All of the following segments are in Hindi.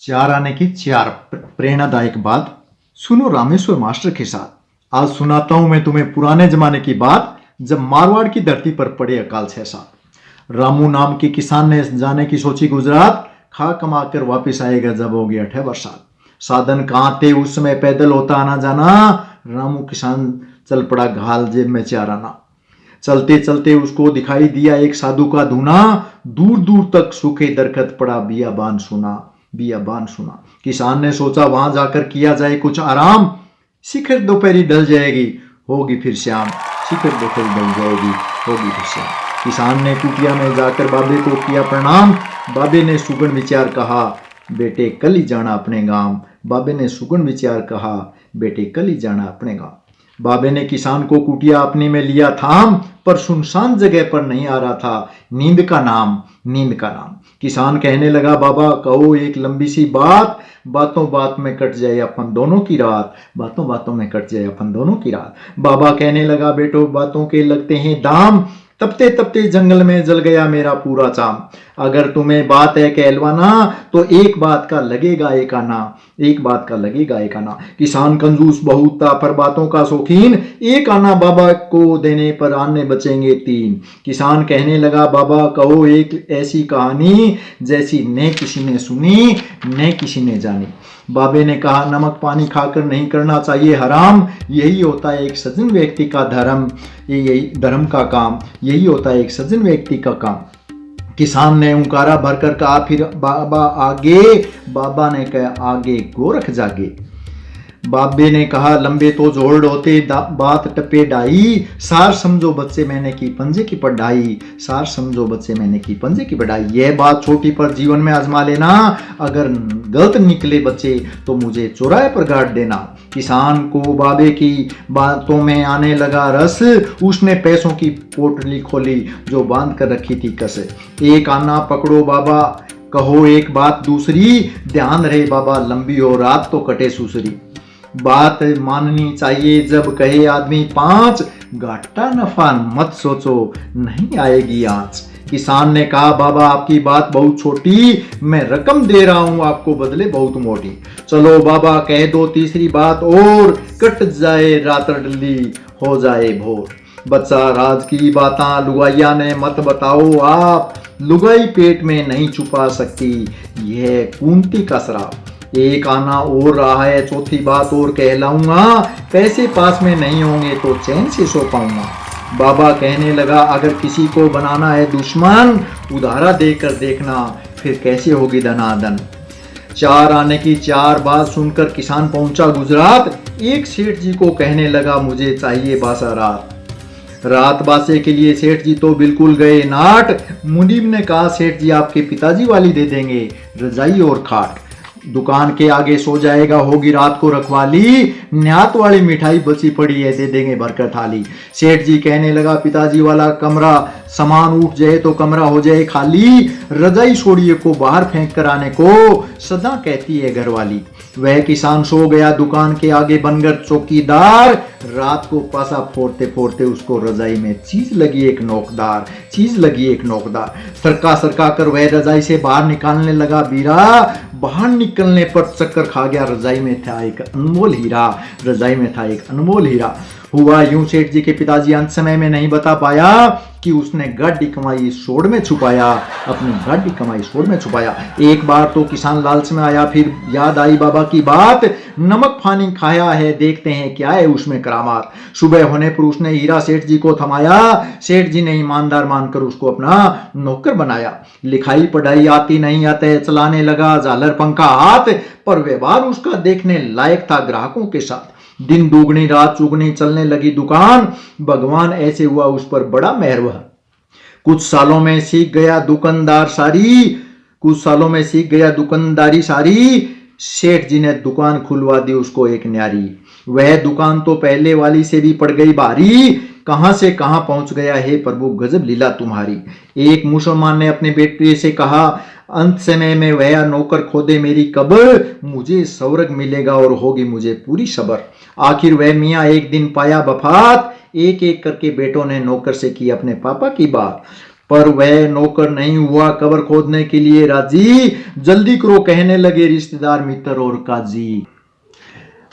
चार आने की चार प्रेरणादायक बात सुनो रामेश्वर मास्टर के साथ। आज सुनाता हूं मैं तुम्हें पुराने जमाने की बात, जब मारवाड़ की धरती पर पड़े अकाल 6-7। रामू नाम के किसान ने जाने की सोची गुजरात, खा कमा कर वापिस आएगा जब हो गया 6 बरसात। साधन कहाँ थे उस समय, पैदल होता आना जाना। रामू किसान चल पड़ा घाल जेब में चार आना। चलते चलते उसको दिखाई दिया एक साधु का धूना, दूर दूर तक सूखे दरखत पड़ा बियाबान सुना। किसान ने सोचा वहां जाकर किया जाए कुछ आराम, शिखर दोपहरी ढल जाएगी होगी फिर शाम। शिखर दोपहरी ढल जाएगी होगी फिर शाम। किसान ने कुटिया में जाकर बाबे को किया प्रणाम। बाबे ने सुगन विचार कहा, बेटे कल ही जाना अपने गांव। बाबे ने सुगन विचार कहा, बेटे कल ही जाना अपने गांव। बाबे ने किसान को कुटिया अपने में लिया थाम, पर सुनसान जगह पर नहीं आ रहा था नींद का नाम। किसान कहने लगा, बाबा कहो एक लंबी सी बात, बातों बात में कट जाए अपन दोनों की रात। बातों बातों में कट जाए अपन दोनों की रात। बाबा कहने लगा, बेटो बातों के लगते हैं दाम, तपते तपते जंगल में जल गया मेरा पूरा चाम। अगर तुम्हें बात है कहलवाना, तो एक बात का लगेगा एक आना। किसान कंजूस बहुत था पर बातों का शौकीन, एक आना बाबा को देने पर आने बचेंगे 3। किसान कहने लगा, बाबा कहो एक ऐसी कहानी, जैसी न किसी ने सुनी न किसी ने जानी। बाबे ने कहा, नमक पानी खाकर नहीं करना चाहिए हराम, यही होता है एक सज्जन व्यक्ति का धर्म, यही धर्म का काम, यही होता है एक सज्जन व्यक्ति का काम। किसान ने उंकारा भरकर कहा, फिर बाबा आगे। बाबा ने कहा, आगे गोरख जागे। बाबे ने कहा, लंबे तो जोड़ होते बात टपे डाई, सार समझो बच्चे मैंने की पंजे की पढ़ाई। यह बात छोटी पर जीवन में आजमा लेना, अगर गलत निकले बच्चे तो मुझे चौराहे पर गाड़ देना। किसान को बाबे की बातों में आने लगा रस, उसने पैसों की पोटली खोली जो बांध कर रखी थी कस। एक आना पकड़ो बाबा, कहो एक बात दूसरी, ध्यान रहे बाबा लंबी हो रात तो कटे सुसरी। बात माननी चाहिए जब कहे आदमी 5, घाटा नफा मत सोचो नहीं आएगी आंच। किसान ने कहा, बाबा आपकी बात बहुत छोटी, मैं रकम दे रहा हूं आपको बदले बहुत मोटी। चलो बाबा कह दो तीसरी बात और, कट जाए रात डली हो जाए भोर। बच्चा राज की बातां लुगाइया ने मत बताओ आप, लुगाई पेट में नहीं छुपा सकती यह कुंती का श्राप। एक आना और रहा है चौथी बात और कहलाऊंगा, पैसे पास में नहीं होंगे तो चैन से सो पाऊंगा। बाबा कहने लगा, अगर किसी को बनाना है दुश्मन, उधारा देकर देखना फिर कैसे होगी धनादन। 4 आने की 4 बात सुनकर किसान पहुंचा गुजरात। एक सेठ जी को कहने लगा, मुझे चाहिए बासा रात बासे के लिए सेठ जी तो बिल्कुल गए नाट। मुनीब ने कहा, सेठ जी आपके पिताजी वाली दे देंगे रजाई और खाट। दुकान के आगे सो जाएगा होगी रात को रखवाली, न्यात वाली मिठाई बची पड़ी है दे देंगे भरकर थाली। सेठ जी कहने लगा, पिताजी वाला कमरा सामान उठ जाए तो कमरा हो जाए खाली, रजाई छोड़िए को बाहर फेंक कर आने को सदा कहती है घरवाली। वह किसान सो गया दुकान के आगे बनकर चौकीदार, रात को पासा फोड़ते फोड़ते उसको रजाई में चीज लगी एक नोकदार। सरका कर वह रजाई से बाहर निकालने लगा बीरा, बाहर निकलने पर चक्कर खा गया, रजाई में था एक अनमोल हीरा। हुआ यूं, सेठ जी के पिताजी अंत समय में नहीं बता पाया कि उसने गाड़ी कमाई सोड़ में छुपाया। एक बार तो किसान लालच में आया, फिर याद आई बाबा की बात, नमक पानी खाया है देखते हैं क्या है उसमें करामात। सुबह होने पर उसने हीरा सेठ जी को थमाया, सेठ जी ने ईमानदार मानकर उसको अपना नौकर बनाया। लिखाई पढ़ाई आती नहीं आते, चलाने लगा झालर पंखा हाथ, पर व्यवहार उसका देखने लायक था ग्राहकों के साथ। दिन दुगनी रात चुगनी चलने लगी दुकान, भगवान ऐसे हुआ उस पर बड़ा मेहरबान। कुछ सालों में सीख गया दुकानदारी सारी, सेठ जी ने दुकान खुलवा दी उसको एक न्यारी। वह दुकान तो पहले वाली से भी पड़ गई भारी, कहां से कहां पहुंच गया है प्रभु गजब लीला तुम्हारी। एक मुसलमान ने अपने बेटे से कहा, अंत समय में वह नौकर खोदे मेरी कब्र, मुझे स्वर्ग मिलेगा और होगी मुझे पूरी सब्र। आखिर वह मियाँ एक दिन पाया वफात, एक एक करके बेटों ने नौकर से की अपने पापा की बात। पर वह नौकर नहीं हुआ कब्र खोदने के लिए राजी। जल्दी करो कहने लगे रिश्तेदार मित्र और काजी।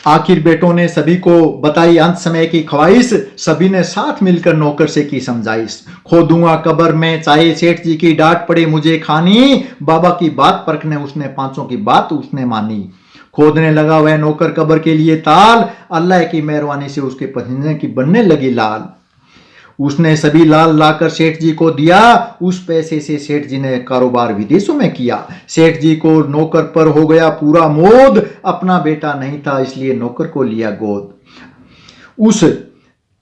आखिर बेटों ने सभी को बताई अंत समय की ख्वाहिश, सभी ने साथ मिलकर नौकर से की समझाइश। खोदूंगा कब्र में चाहे सेठ जी की डांट पड़े मुझे खानी, बाबा की बात परखने उसने पांचों की बात उसने मानी। खोदने लगा वह नौकर कब्र के लिए ताल, अल्लाह की मेहरबानी से उसके पसीने की बनने लगी लाल। उसने सभी लाल लाकर सेठ जी को दिया, उस पैसे से सेठ जी ने कारोबार विदेशों में किया। सेठ जी को नौकर पर हो गया पूरा मोद, अपना बेटा नहीं था इसलिए नौकर को लिया गोद। उस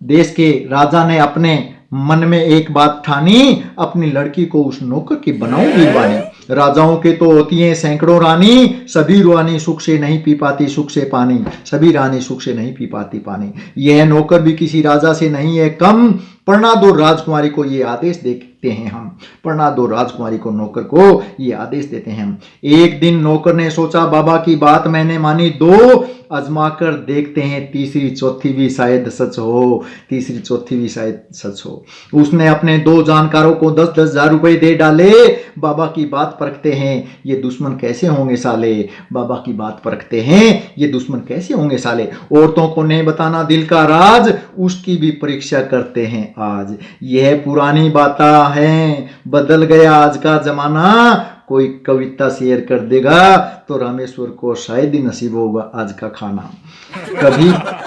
देश के राजा ने अपने मन में एक बात ठानी, अपनी लड़की को उस नौकर की बनाऊंगी रानी। राजाओं के तो होती हैं सैकड़ों रानी, सभी रानी सुख से नहीं पी पाती सुख से पानी, सभी रानी सुख से नहीं पी पाती पानी। यह नौकर भी किसी राजा से नहीं है कम, पढ़ना दो राजकुमारी को ये आदेश देते हैं हम, पढ़ना दो राजकुमारी को नौकर को ये आदेश देते हैं हम। एक दिन नौकर ने सोचा बाबा की बात मैंने मानी दो, आजमा कर देखते हैं तीसरी चौथी भी शायद सच हो, तीसरी चौथी भी शायद सच हो। उसने अपने दो जानकारों को 10-10 हजार रुपए दे डाले, बाबा की बात परखते हैं ये दुश्मन कैसे होंगे साले, बाबा की बात परखते हैं ये दुश्मन कैसे होंगे साले। औरतों को नहीं बताना दिल का राज, उसकी भी परीक्षा करते हैं आज। यह पुरानी बातें हैं, बदल गया आज का जमाना, कोई कविता शेयर कर देगा तो रामेश्वर को शायद ही नसीब होगा आज का खाना।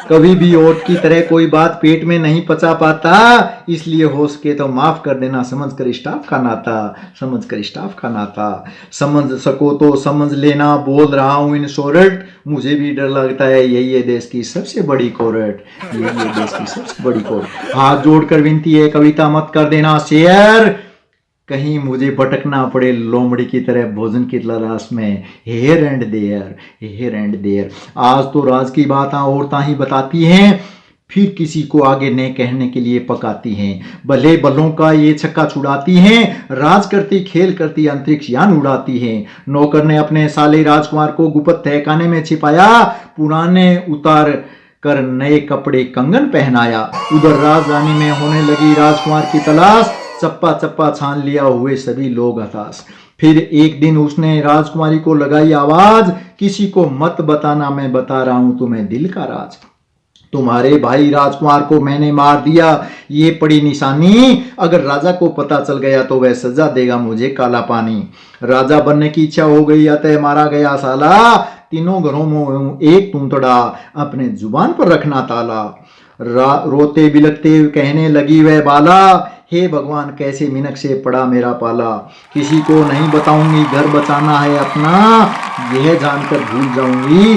कभी भी ओट की तरह कोई बात पेट में नहीं पचा पाता, इसलिए हो सके तो माफ कर देना, समझ कर स्टाफ का नाता, समझ कर स्टाफ का नाता। समझ सको तो समझ लेना, बोल रहा हूँ इन शोरट, मुझे भी डर लगता है यही है देश की सबसे बड़ी कोरट, यही है देश की सबसे बड़ी कोरट। हाथ जोड़कर विनती है कविता मत कर देना शेयर, कहीं मुझे भटकना पड़े लोमड़ी की तरह भोजन की तलाश में, here and there, here and there. आज तो राज की बातें औरतां ही बताती हैं, फिर किसी को आगे न कहने के लिए पकाती हैं। भले बलों का ये छक्का छुड़ाती हैं, राज करती खेल करती अंतरिक्ष यान उड़ाती हैं। नौकर ने अपने साले राजकुमार को गुप्त तहखाने में छिपाया, पुराने उतार कर नए कपड़े कंगन पहनाया। उधर राजधानी में होने लगी राजकुमार की तलाश, चप्पा चप्पा छान लिया हुए सभी लोग हताश। फिर एक दिन उसने राजकुमारी को लगाई आवाज, किसी को मत बताना मैं बता रहा हूं तुम्हें दिल का राज। तुम्हारे भाई राजकुमार को मैंने मार दिया ये पड़ी निशानी, अगर राजा को पता चल गया तो वह सजा देगा मुझे काला पानी। राजा बनने की इच्छा हो गई अतः मारा गया साला, तीनों घरों में एक तुमतड़ा अपने जुबान पर रखना ताला। रोते बिलखते कहने लगी वह बाला, हे भगवान कैसे मिनक से पड़ा मेरा पाला। किसी को नहीं बताऊंगी घर बचाना है अपना, यह जानकर भूल जाऊंगी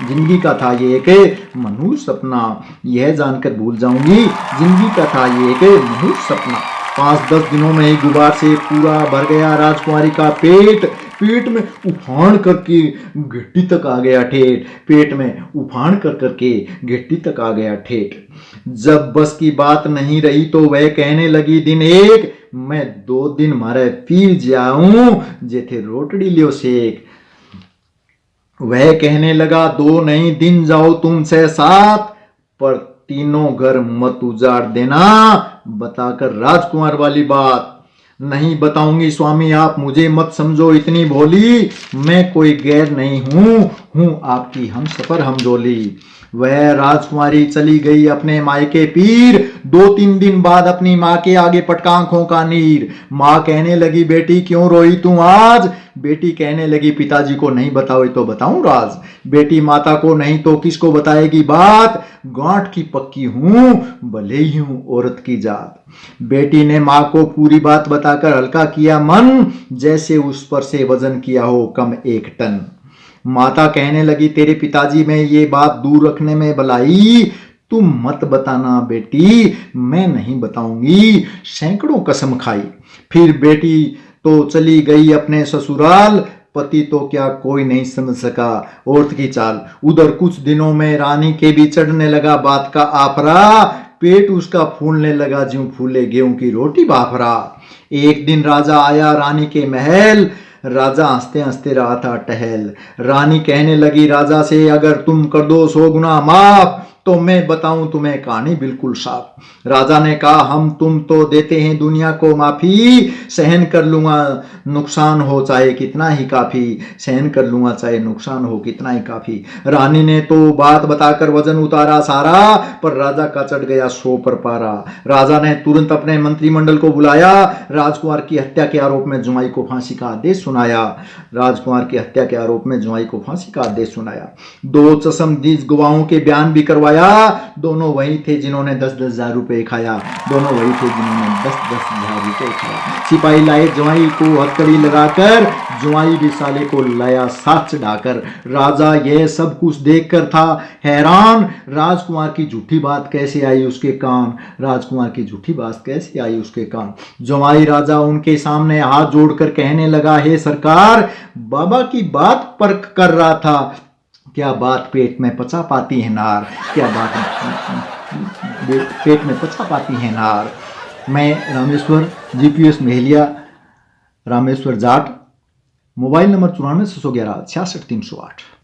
जिंदगी का था ये एक मनुष्य सपना, यह जानकर भूल जाऊंगी जिंदगी का था ये एक मनुष्य सपना। 5-10 दिनों में ही गुबार से पूरा भर गया राजकुमारी का पेट, पेट में उफान करके गिट्टी तक आ गया ठेठ, पेट में उफान कर करके गिट्टी तक आ गया ठेठ। जब बस की बात नहीं रही तो वह कहने लगी दिन एक, मैं 2 दिन मारे पी जाऊं जेठे रोटड़ी लियो सेक। वह कहने लगा 2 नहीं दिन जाओ तुम 6-7, पर तीनों घर मत उजाड़ देना बताकर राजकुमार वाली बात। नहीं बताऊंगी स्वामी आप मुझे मत समझो इतनी भोली, मैं कोई गैर नहीं हूं आपकी हम सफर हमजोली। वह राजकुमारी चली गई अपने मायके पीर, 2-3 दिन बाद अपनी माँ के आगे पटका आंखों का नीर। माँ कहने लगी बेटी क्यों रोई तू आज, बेटी कहने लगी पिताजी को नहीं बताओ तो बताऊं राज। बेटी माता को नहीं तो किसको बताएगी बात, गांठ की पक्की हूं भले ही हूं औरत की जात। बेटी ने माँ को पूरी बात बताकर हल्का किया मन, जैसे उस पर से वजन किया हो कम 1 टन। माता कहने लगी तेरे पिताजी में ये बात दूर रखने में भलाई, तुम मत बताना बेटी मैं नहीं बताऊंगी सैकड़ों कसम खाई। फिर बेटी तो चली गई अपने ससुराल, पति तो क्या कोई नहीं समझ सका औरत की चाल। उधर कुछ दिनों में रानी के भी चढ़ने लगा बात का आफरा, पेट उसका फूलने लगा ज्यों फूले गेहूं की रोटी बाफरा। एक दिन राजा आया रानी के महल, राजा हंसते हंसते रहा था टहल। रानी कहने लगी राजा से अगर तुम कर दो 100 गुना माफ तो मैं बताऊं तुम्हें कहानी बिल्कुल साफ। राजा ने कहा हम तुम तो देते हैं दुनिया को माफी, सहन कर लूंगा नुकसान हो चाहे कितना ही काफी, सहन कर लूंगा चाहे नुकसान हो कितना ही काफी। रानी ने तो बात बताकर वजन उतारा सारा, पर राजा का चढ़ गया 100 पर पारा। राजा ने तुरंत अपने मंत्रिमंडल को बुलाया, राजकुमार की हत्या के आरोप में जुआई को फांसी का आदेश सुनाया। राजकुमार की हत्या के आरोप में जुआई को फांसी का आदेश सुनाया। 2 चश्मदीद गवाहों के बयान भी करवाया। दोनों वही थे जिन्होंने 10-10 हजार रुपए खाया, दोनों वही थे जिन्होंने 10-10 हजार रुपए खाया। सिपाही लाए जुआई को हथकड़ी लगाकर, जुआई भी साले को लाया साथ चढ़ाकर। राजा यह सब कुछ देखकर था हैरान, राजकुमार की झूठी बात कैसे आई उसके कान, राजकुमार की झूठी बात कैसे आई उसके कान। जुआई राजा उनके सामने हाथ जोड़कर कहने लगा, हे सरकार, बाबा की बात परख कर रहा था, क्या बात पेट में पचा पाती है नार, क्या बात पेट में पचा पाती है नार। मैं Rameshwar, GPS Mehliya, Rameshwar Jat, mobile number 94 611 66 308।